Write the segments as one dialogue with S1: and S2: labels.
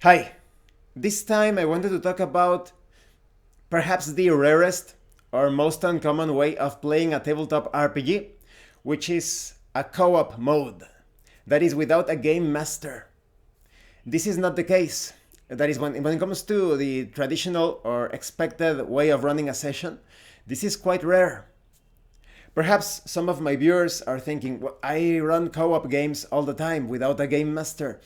S1: Hi, this time I wanted to talk about perhaps the rarest or most uncommon way of playing a tabletop RPG, which is a co-op mode, that is without a game master. This is not the case. That is when it comes to the traditional or expected way of running a session, this is quite rare. Perhaps some of my viewers are thinking, well, I run co-op games all the time without a game master.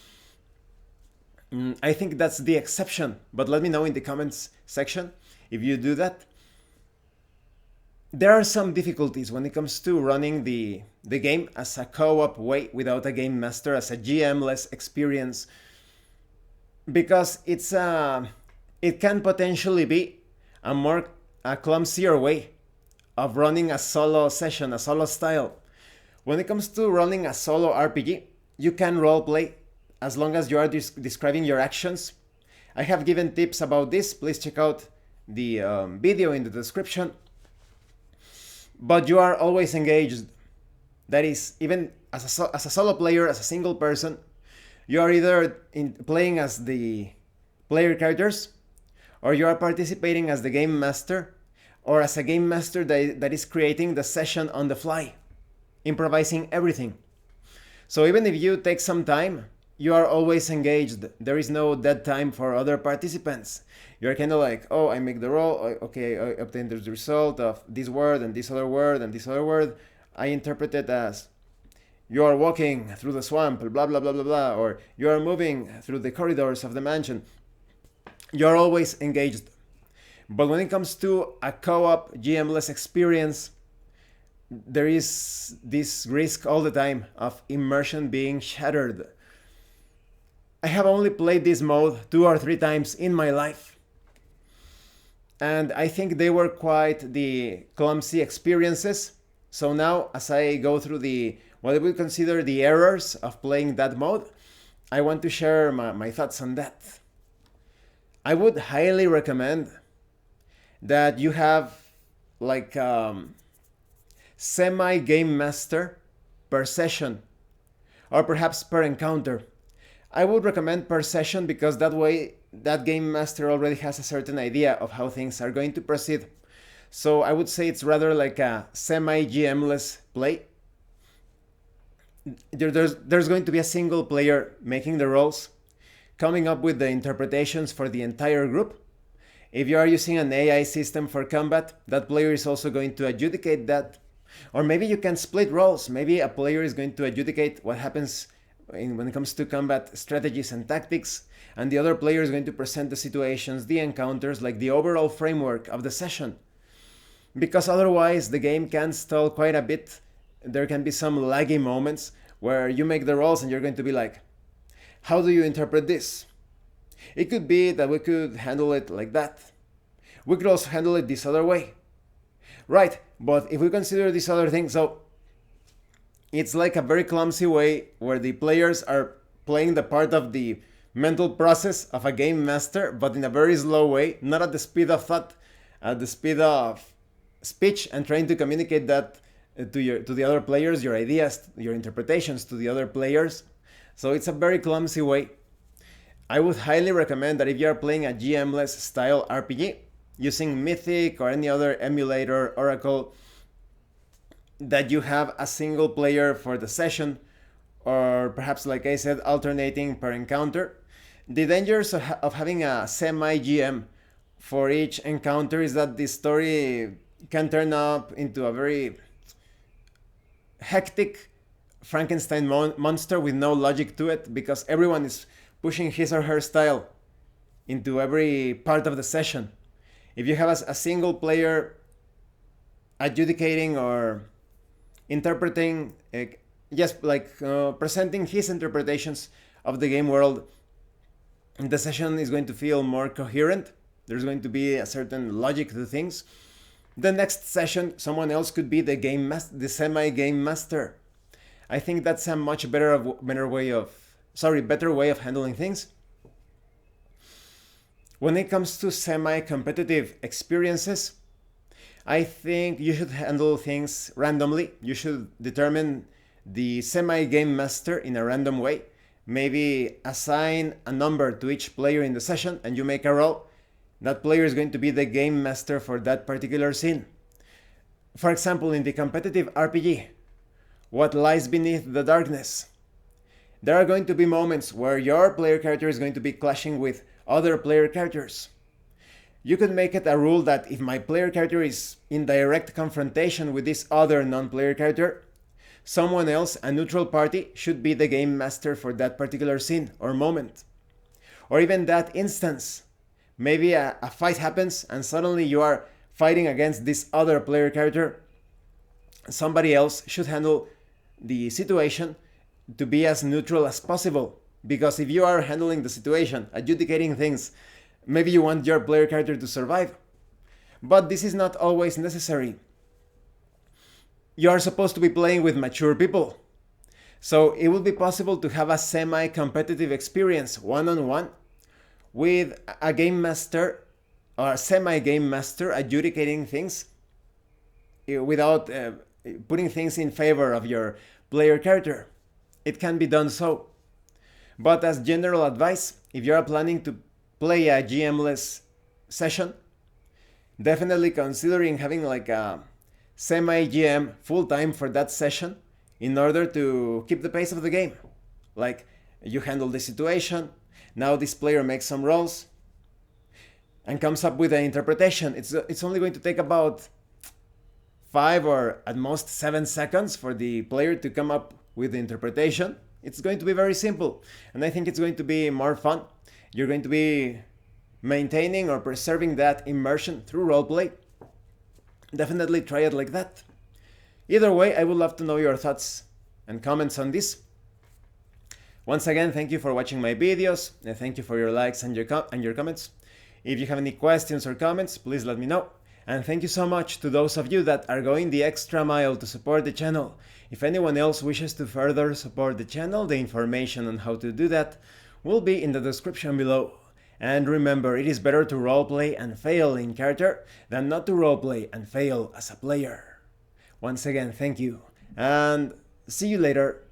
S1: I think that's the exception, but let me know in the comments section if you do that. There are some difficulties when it comes to running the game as a co-op way without a game master, as a GM-less experience, because it can potentially be a clumsier way of running a solo session, a solo style. When it comes to running a solo RPG, you can roleplay as long as you are describing your actions. I have given tips about this. Please check out the video in the description. But you are always engaged. That is, even as a solo player, as a single person, you are either playing as the player characters, or you are participating as the game master, or as a game master that is creating the session on the fly, improvising everything. So even if you take some time, you are always engaged. There is no dead time for other participants. You're kind of like, oh, I make the roll. Okay, I obtain the result of this word and this other word and this other word. I interpret it as you are walking through the swamp, blah, blah, blah, blah, blah, or you are moving through the corridors of the mansion. You're always engaged. But when it comes to a co-op GMless experience, there is this risk all the time of immersion being shattered. I have only played this mode 2 or 3 times in my life. And I think they were quite the clumsy experiences. So now, as I go through what I would consider the errors of playing that mode, I want to share my thoughts on that. I would highly recommend that you have like semi-game master per session, or perhaps per encounter. I would recommend per session because that way that game master already has a certain idea of how things are going to proceed. So I would say it's rather like a semi-GM-less play. There's going to be a single player making the rolls, coming up with the interpretations for the entire group. If you are using an AI system for combat, that player is also going to adjudicate that. Or maybe you can split roles. Maybe a player is going to adjudicate what happens when it comes to combat strategies and tactics, and the other player is going to present the situations, the encounters, like the overall framework of the session. Because otherwise the game can stall quite a bit. There can be some laggy moments where you make the rolls and you're going to be like, how do you interpret this? It could be that we could handle it like that. We could also handle it this other way. Right, but if we consider this other thing, so it's like a very clumsy way where the players are playing the part of the mental process of a game master, but in a very slow way, not at the speed of thought, at the speed of speech, and trying to communicate that to the other players, your ideas, your interpretations to the other players. So it's a very clumsy way. I would highly recommend that if you are playing a GM-less style RPG, using Mythic or any other emulator, Oracle, that you have a single player for the session, or perhaps, like I said, alternating per encounter. The dangers of having a semi-GM for each encounter is that the story can turn up into a very hectic Frankenstein monster with no logic to it, because everyone is pushing his or her style into every part of the session. If you have a single player adjudicating or interpreting, presenting his interpretations of the game world, the session is going to feel more coherent. There's going to be a certain logic to things. The next session, someone else could be the semi-game master. I think that's a much better way of handling things. When it comes to semi-competitive experiences, I think you should handle things randomly. You should determine the semi-game master in a random way. maybe assign a number to each player in the session and you make a roll, that player is going to be the game master for that particular scene. For example, in the competitive RPG, What Lies Beneath the Darkness, there are going to be moments where your player character is going to be clashing with other player characters. You could make it a rule that if my player character is in direct confrontation with this other non-player character, someone else, a neutral party, should be the game master for that particular scene or moment. Or even that instance. Maybe a fight happens and suddenly you are fighting against this other player character. Somebody else should handle the situation to be as neutral as possible. Because if you are handling the situation, adjudicating things, maybe you want your player character to survive. But this is not always necessary. You are supposed to be playing with mature people. So it will be possible to have a semi-competitive experience one-on-one with a game master or a semi-game master adjudicating things without putting things in favor of your player character. It can be done so. But as general advice, if you are planning to play a GMless session, definitely considering having like a semi-GM full-time for that session in order to keep the pace of the game. Like, you handle the situation, now this player makes some rolls and comes up with an interpretation. It's only going to take about 5 or at most 7 seconds for the player to come up with the interpretation. It's going to be very simple, and I think it's going to be more fun. You're going to be maintaining or preserving that immersion through roleplay. Definitely try it like that. Either way, I would love to know your thoughts and comments on this. Once again, thank you for watching my videos, and thank you for your likes and your comments. If you have any questions or comments, please let me know. And thank you so much to those of you that are going the extra mile to support the channel. If anyone else wishes to further support the channel, the information on how to do that will be in the description below. And remember, it is better to roleplay and fail in character than not to roleplay and fail as a player. Once again, thank you, and see you later.